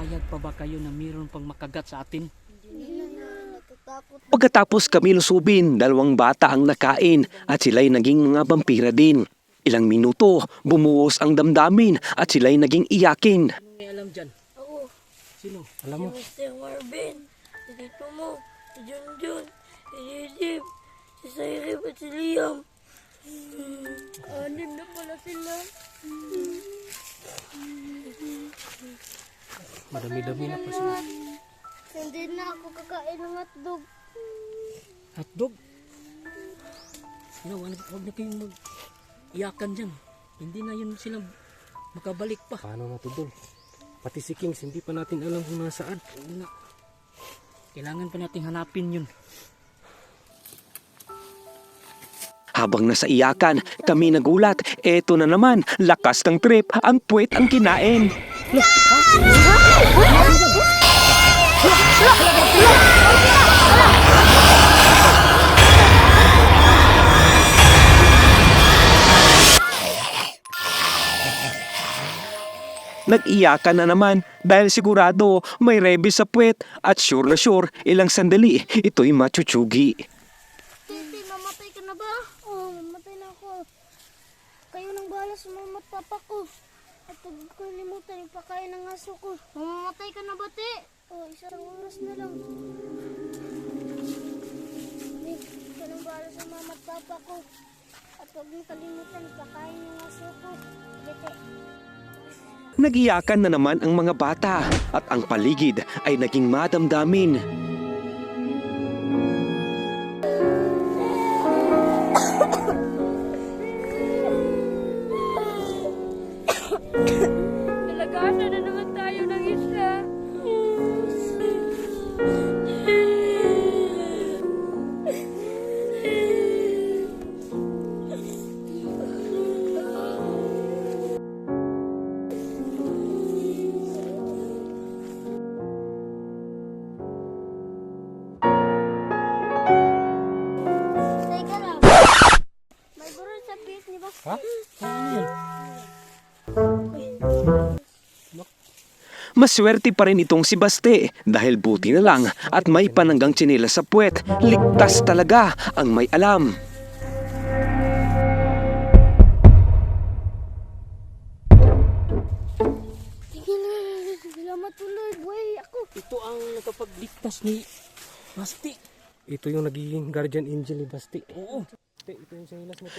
Papayag pa ba kayo na mayroon pang makagat sa atin? Hindi na, natatakot. Pagkatapos kami lusubin, 2 bata ang nakain at sila'y naging mga vampira din. Ilang minuto, bumuhos ang damdamin at sila'y naging iyakin. Ano may alam dyan? Ako, Sino? si Mr. Marvin, si Tito Mo, si Junjun, si Jijib, si Sairib at si Liam. Anim na pala sila. Madami-dami na pa sila. Hindi na ako kakain ng hotdog. Hotdog? Huwag na kayong mag-iyakan dyan. Hindi na yun sila makabalik pa. Paano na to, Dol? Pati si Kings, hindi pa natin alam kung nasaan. Oo nga. Kailangan pa nating hanapin yun. Habang nasa iyakan, kami nagulat. Eto na naman, lakas ng trip, ang puwet ang kinain. Nag-iyakan na naman dahil sigurado may rebis sa puwet at sure na sure ilang sandali ito'y machuchugi. Titi, mamatay ka na ba? Oo, mamatay na ako. Kayo nang bahala sa mama at papa ko. At huwag ko limutan yung pakain ng aso ko. Mamamatay ka na ba, Ti? Oo, isang oras na lang. Nick, ikaw nang bahala sa mama at papa ko. At huwag mong kalimutan yung pakain ng aso ko. Sige, Ti. Nag-iyakan na naman ang mga bata at ang paligid ay naging madamdamin. Nalagasan na naman tayo ng isla. Teka lang. May guro sa base ni ba? Ha? Ano yan? Maswerte pa rin itong si Baste dahil buti na lang at may pananggang tsinelas sa puwet. Ligtas talaga ang may alam. Sige na. Salamat tuloy, boy. Ako. Ito ang nakapagligtas ni Basti. Ito yung nagiging guardian angel ni Basti. Oo. Ito yung silas na to.